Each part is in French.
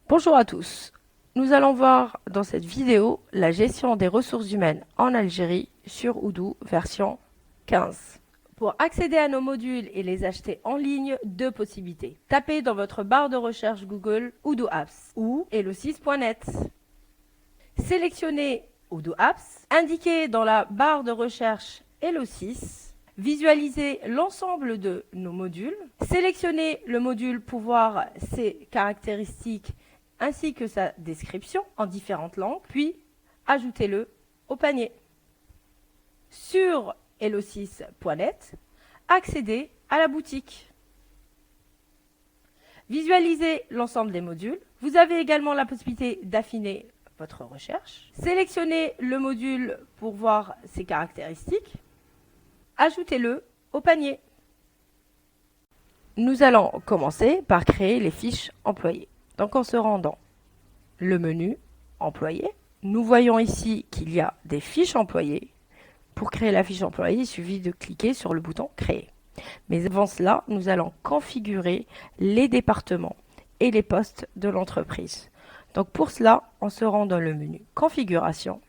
Bonjour à tous. Nous allons voir dans cette vidéo la gestion des ressources humaines en Algérie sur Odoo version 15. Pour accéder à nos modules et les acheter en ligne, deux possibilités. Tapez dans votre barre de recherche Google Odoo Apps ou elo6.net. Sélectionnez Odoo Apps, indiquez dans la barre de recherche Elo6. Visualisez l'ensemble de nos modules. Sélectionnez le module pour voir ses caractéristiques ainsi que sa description en différentes langues, puis ajoutez-le au panier. Sur elo6.net, accédez à la boutique. Visualisez l'ensemble des modules. Vous avez également la possibilité d'affiner votre recherche. Sélectionnez le module pour voir ses caractéristiques. Ajoutez-le au panier. Nous allons commencer par créer les fiches employées. Donc en se rendant le menu employé, nous voyons ici qu'il y a des fiches employées. Pour créer la fiche employée, il suffit de cliquer sur le bouton créer. Mais avant cela, nous allons configurer les départements et les postes de l'entreprise. Donc pour cela, on se rend dans le menu configuration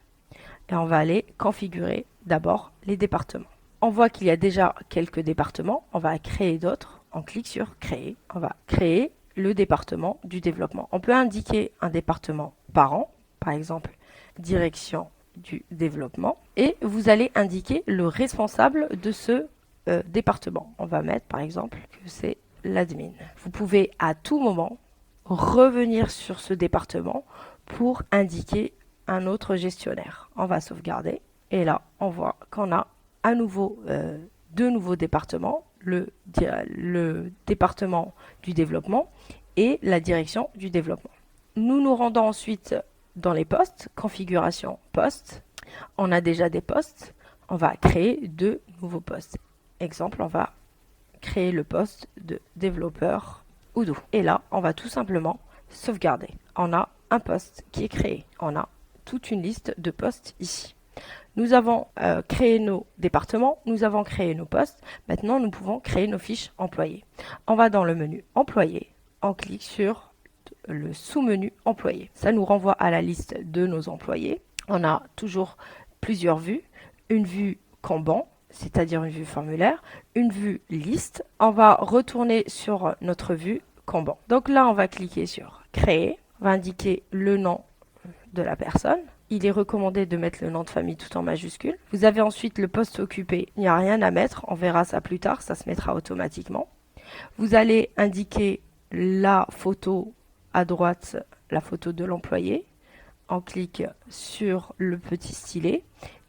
et on va aller configurer d'abord les départements. On voit qu'il y a déjà quelques départements, on va créer d'autres. On clique sur créer, on va créer le département du développement. On peut indiquer un département par an, par exemple direction du développement, et vous allez indiquer le responsable de ce département. On va mettre par exemple que c'est l'admin. Vous pouvez à tout moment revenir sur ce département pour indiquer un autre gestionnaire. On va sauvegarder et là on voit qu'on a à nouveau deux nouveaux départements, le département du développement et la direction du développement. Nous nous rendons ensuite dans les postes, configuration poste. On a déjà des postes, on va créer deux nouveaux postes. Exemple, on va créer le poste de développeur Odoo. Et là, on va tout simplement sauvegarder. On a un poste qui est créé. On a toute une liste de postes ici. Nous avons créé nos départements, nous avons créé nos postes. Maintenant, nous pouvons créer nos fiches employés. On va dans le menu employés, on clique sur le sous-menu employés. Ça nous renvoie à la liste de nos employés. On a toujours plusieurs vues. Une vue Kanban, c'est-à-dire une vue formulaire, une vue liste. On va retourner sur notre vue Kanban. Donc là, on va cliquer sur créer. On va indiquer le nom de la personne. Il est recommandé de mettre le nom de famille tout en majuscule. Vous avez ensuite le poste occupé. Il n'y a rien à mettre. On verra ça plus tard. Ça se mettra automatiquement. Vous allez indiquer la photo à droite, la photo de l'employé. On clique sur le petit stylet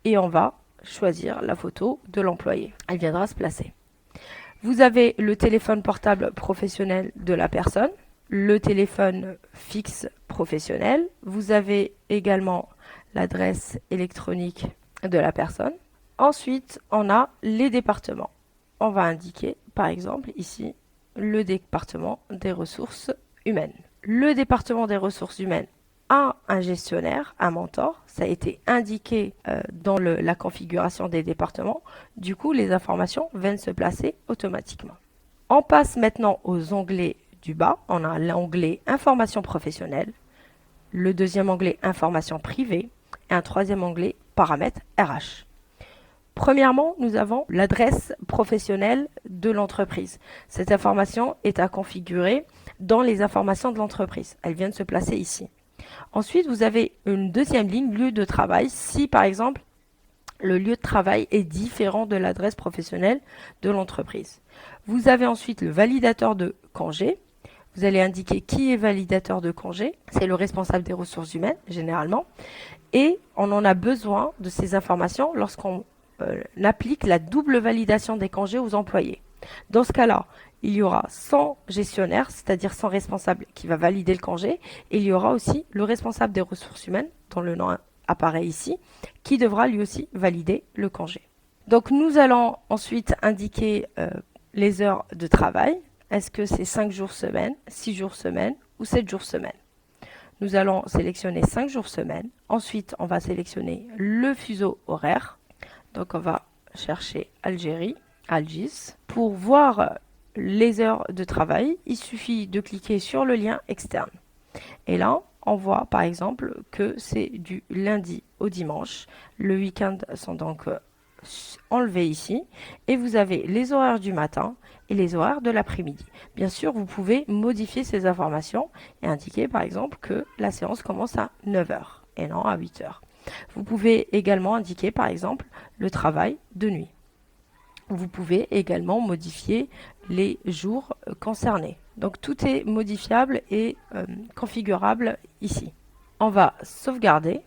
et on va choisir la photo de l'employé. Elle viendra se placer. Vous avez le téléphone portable professionnel de la personne, le téléphone fixe professionnel. Vous avez également l'adresse électronique de la personne. Ensuite, on a les départements. On va indiquer, par exemple, ici, le département des ressources humaines. Le département des ressources humaines a un gestionnaire, un mentor. Ça a été indiqué dans la configuration des départements. Du coup, les informations viennent se placer automatiquement. On passe maintenant aux onglets du bas. On a l'onglet Information professionnelle, le deuxième onglet Information privée et un troisième onglet Paramètres RH. Premièrement, nous avons l'adresse professionnelle de l'entreprise. Cette information est à configurer dans les informations de l'entreprise. Elle vient de se placer ici. Ensuite, vous avez une deuxième ligne, lieu de travail. Si, par exemple, le lieu de travail est différent de l'adresse professionnelle de l'entreprise. Vous avez ensuite le validateur de congé. Vous allez indiquer qui est validateur de congé. C'est le responsable des ressources humaines, généralement. Et on en a besoin de ces informations lorsqu'on applique la double validation des congés aux employés. Dans ce cas-là, il y aura son gestionnaire, c'est-à-dire son responsable qui va valider le congé, et il y aura aussi le responsable des ressources humaines, dont le nom apparaît ici, qui devra lui aussi valider le congé. Donc nous allons ensuite indiquer les heures de travail. Est-ce que c'est 5 jours semaine, 6 jours semaine ou 7 jours semaine? Nous allons sélectionner 5 jours semaine. Ensuite, on va sélectionner le fuseau horaire. Donc on va chercher Algérie, Algis. Pour voir les heures de travail, il suffit de cliquer sur le lien externe. Et là, on voit par exemple que c'est du lundi au dimanche. Le week-end sont donc enlevés ici. Et vous avez les horaires du matin et les horaires de l'après-midi. Bien sûr, vous pouvez modifier ces informations et indiquer par exemple que la séance commence à 9 heures et non à 8 heures. Vous pouvez également indiquer par exemple le travail de nuit. Vous pouvez également modifier les jours concernés. Donc tout est modifiable et configurable ici. On va sauvegarder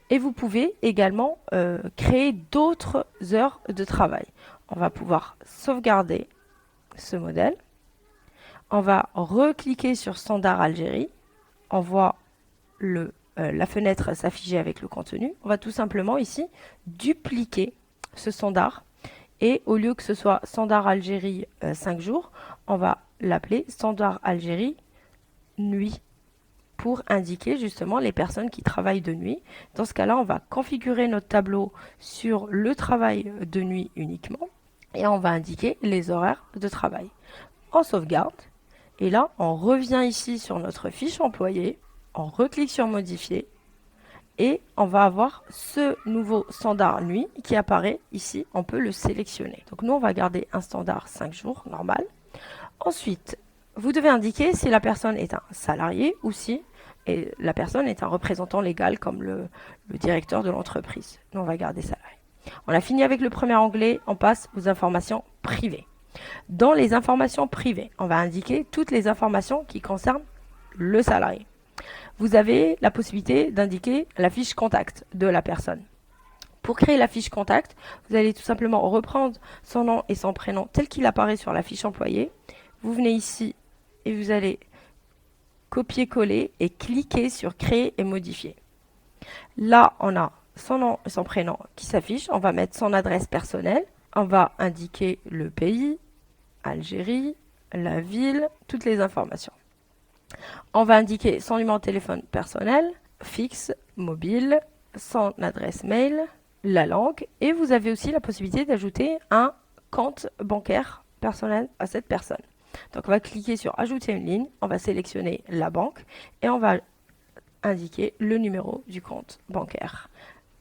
et vous pouvez également créer d'autres heures de travail. On va pouvoir sauvegarder ce modèle. On va recliquer sur Standard Algérie. On voit la fenêtre s'afficher avec le contenu. On va tout simplement ici dupliquer ce standard. Et au lieu que ce soit Standard Algérie 5 jours, on va l'appeler Standard Algérie nuit pour indiquer justement les personnes qui travaillent de nuit. Dans ce cas-là, on va configurer notre tableau sur le travail de nuit uniquement et on va indiquer les horaires de travail. On sauvegarde et là, on revient ici sur notre fiche employé, on reclique sur modifier et on va avoir ce nouveau standard nuit qui apparaît ici, on peut le sélectionner. Donc nous, on va garder un standard 5 jours normal. Ensuite, vous devez indiquer si la personne est un salarié ou si la personne est un représentant légal comme le directeur de l'entreprise. Nous, on va garder salarié. On a fini avec le premier onglet, on passe aux informations privées. Dans les informations privées, on va indiquer toutes les informations qui concernent le salarié. Vous avez la possibilité d'indiquer la fiche contact de la personne. Pour créer la fiche contact, vous allez tout simplement reprendre son nom et son prénom tel qu'il apparaît sur la fiche employée. Vous venez ici et vous allez copier-coller et cliquer sur créer et modifier. Là, on a son nom et son prénom qui s'affichent. On va mettre son adresse personnelle. On va indiquer le pays, Algérie, la ville, toutes les informations. On va indiquer son numéro de téléphone personnel, fixe, mobile, son adresse mail, la langue et vous avez aussi la possibilité d'ajouter un compte bancaire personnel à cette personne. Donc on va cliquer sur ajouter une ligne, on va sélectionner la banque et on va indiquer le numéro du compte bancaire.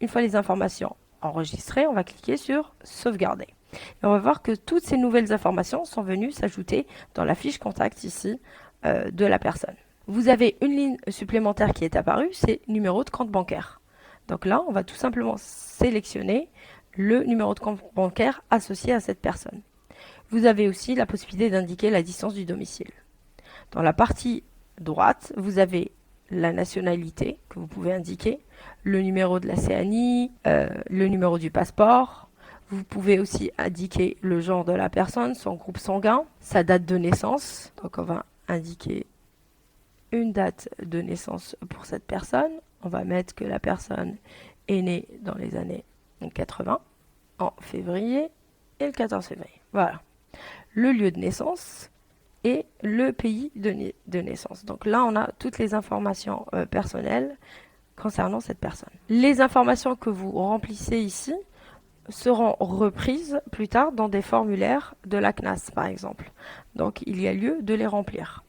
Une fois les informations enregistrées, on va cliquer sur sauvegarder. Et on va voir que toutes ces nouvelles informations sont venues s'ajouter dans la fiche contact ici de la personne. Vous avez une ligne supplémentaire qui est apparue, c'est numéro de compte bancaire. Donc là, on va tout simplement sélectionner le numéro de compte bancaire associé à cette personne. Vous avez aussi la possibilité d'indiquer la distance du domicile. Dans la partie droite, vous avez la nationalité que vous pouvez indiquer, le numéro de la CNI, le numéro du passeport. Vous pouvez aussi indiquer le genre de la personne, son groupe sanguin, sa date de naissance. Donc on va indiquer une date de naissance pour cette personne. On va mettre que la personne est née dans les années 80, en février et le 14 février. Voilà. Le lieu de naissance et le pays de naissance. Donc là, on a toutes les informations personnelles concernant cette personne. Les informations que vous remplissez ici seront reprises plus tard dans des formulaires de la CNAS, par exemple. Donc, il y a lieu de les remplir.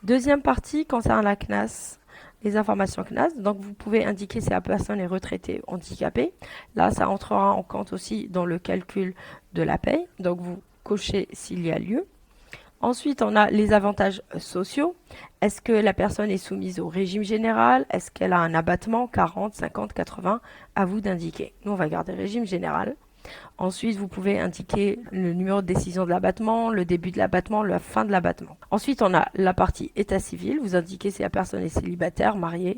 Deuxième partie concerne la CNAS, les informations CNAS. Donc, vous pouvez indiquer si la personne est retraitée ou handicapée. Là, ça entrera en compte aussi dans le calcul de la paye. Donc, vous cochez s'il y a lieu. Ensuite, on a les avantages sociaux. Est-ce que la personne est soumise au régime général? Est-ce qu'elle a un abattement 40, 50, 80? À vous d'indiquer. Nous, on va garder régime général. Ensuite, vous pouvez indiquer le numéro de décision de l'abattement, le début de l'abattement, la fin de l'abattement. Ensuite, on a la partie état civil. Vous indiquez si la personne est célibataire, mariée,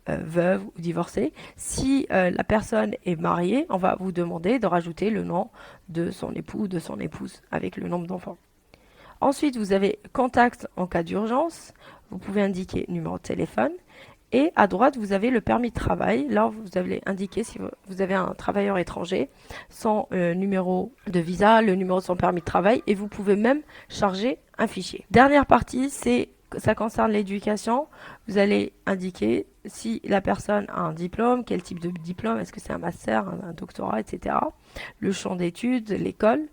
veuve ou divorcée. Si la personne est mariée, on va vous demander de rajouter le nom de son époux ou de son épouse avec le nombre d'enfants. Ensuite, vous avez contact en cas d'urgence. Vous pouvez indiquer numéro de téléphone. Et à droite, vous avez le permis de travail. Là, vous allez indiquer si vous avez un travailleur étranger, son numéro de visa, le numéro de son permis de travail. Et vous pouvez même charger un fichier. Dernière partie, ça concerne l'éducation. Vous allez indiquer si la personne a un diplôme, quel type de diplôme, est-ce que c'est un master, un doctorat, etc. Le champ d'études, l'école.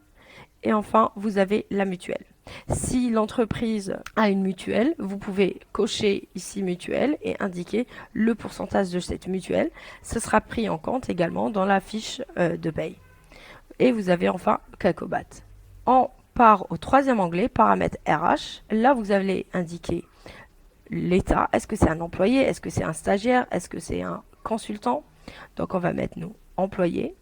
Et enfin, vous avez la mutuelle. Si l'entreprise a une mutuelle, vous pouvez cocher ici mutuelle et indiquer le pourcentage de cette mutuelle. Ce sera pris en compte également dans la fiche de paye. Et vous avez enfin Kakobat. On part au troisième onglet, paramètres RH. Là, vous allez indiquer l'état. Est-ce que c'est un employé? Est-ce que c'est un stagiaire? Est-ce que c'est un consultant? Donc, on va mettre nous employé.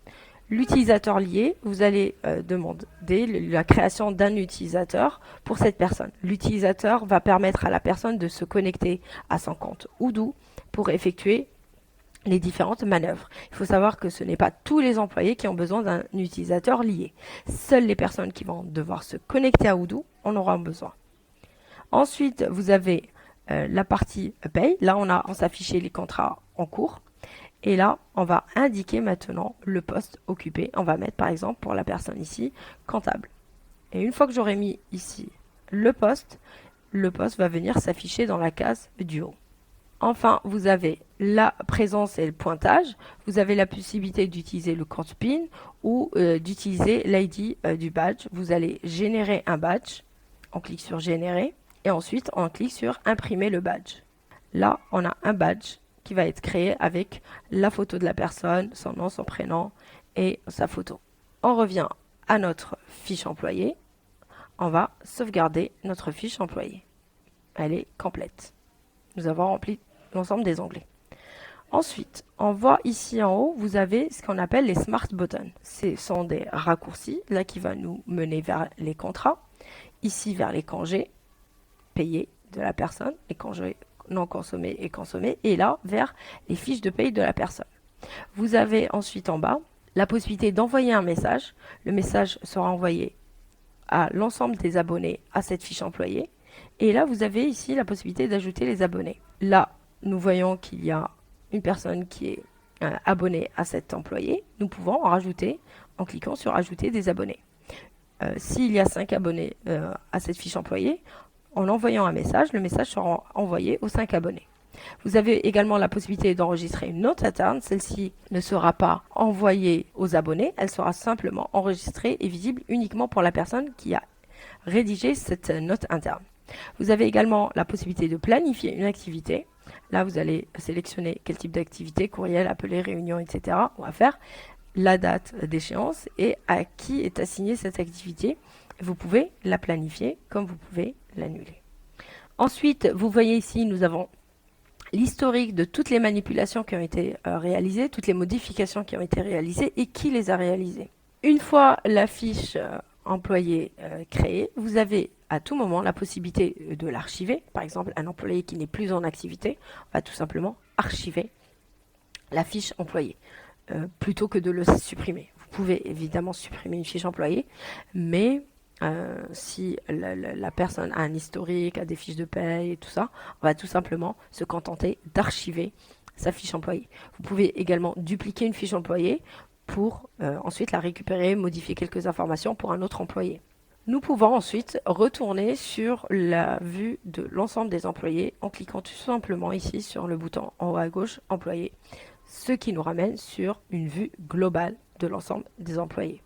L'utilisateur lié, vous allez demander la création d'un utilisateur pour cette personne. L'utilisateur va permettre à la personne de se connecter à son compte Odoo pour effectuer les différentes manœuvres. Il faut savoir que ce n'est pas tous les employés qui ont besoin d'un utilisateur lié. Seules les personnes qui vont devoir se connecter à Odoo en auront besoin. Ensuite, vous avez la partie paye. Là, on s'affiche les contrats en cours. Et là, on va indiquer maintenant le poste occupé. On va mettre par exemple pour la personne ici, comptable. Et une fois que j'aurai mis ici le poste va venir s'afficher dans la case du haut. Enfin, vous avez la présence et le pointage. Vous avez la possibilité d'utiliser le code PIN ou d'utiliser l'ID du badge. Vous allez générer un badge. On clique sur générer et ensuite on clique sur imprimer le badge. Là, on a un badge qui va être créé avec la photo de la personne, son nom, son prénom et sa photo. On revient à notre fiche employée. On va sauvegarder notre fiche employée. Elle est complète. Nous avons rempli l'ensemble des onglets. Ensuite, on voit ici en haut, vous avez ce qu'on appelle les Smart Buttons. Ce sont des raccourcis là qui vont nous mener vers les contrats. Ici, vers les congés payés de la personne, les congés non consommés et consommés, et là, vers les fiches de paye de la personne. Vous avez ensuite en bas la possibilité d'envoyer un message. Le message sera envoyé à l'ensemble des abonnés à cette fiche employée. Et là, vous avez ici la possibilité d'ajouter les abonnés. Là, nous voyons qu'il y a une personne qui est abonnée à cet employé. Nous pouvons en rajouter en cliquant sur ajouter des abonnés. S'il y a 5 abonnés à cette fiche employée, en envoyant un message, le message sera envoyé aux 5 abonnés. Vous avez également la possibilité d'enregistrer une note interne. Celle-ci ne sera pas envoyée aux abonnés, elle sera simplement enregistrée et visible uniquement pour la personne qui a rédigé cette note interne. Vous avez également la possibilité de planifier une activité. Là, vous allez sélectionner quel type d'activité, courriel, appel, réunion, etc. on va faire, la date d'échéance et à qui est assignée cette activité. Vous pouvez la planifier comme vous pouvez l'annuler. Ensuite, vous voyez ici, nous avons l'historique de toutes les manipulations qui ont été réalisées, toutes les modifications qui ont été réalisées et qui les a réalisées. Une fois la fiche employé créée, vous avez à tout moment la possibilité de l'archiver. Par exemple, un employé qui n'est plus en activité va tout simplement archiver la fiche employée plutôt que de le supprimer. Vous pouvez évidemment supprimer une fiche employée, mais si la personne a un historique, a des fiches de paye et tout ça, on va tout simplement se contenter d'archiver sa fiche employée. Vous pouvez également dupliquer une fiche employée pour ensuite la récupérer, modifier quelques informations pour un autre employé. Nous pouvons ensuite retourner sur la vue de l'ensemble des employés en cliquant tout simplement ici sur le bouton en haut à gauche, employés, ce qui nous ramène sur une vue globale de l'ensemble des employés.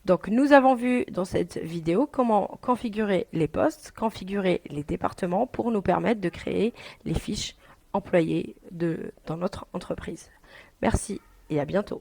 Donc nous avons vu dans cette vidéo comment configurer les postes, configurer les départements pour nous permettre de créer les fiches employés dans notre entreprise. Merci et à bientôt.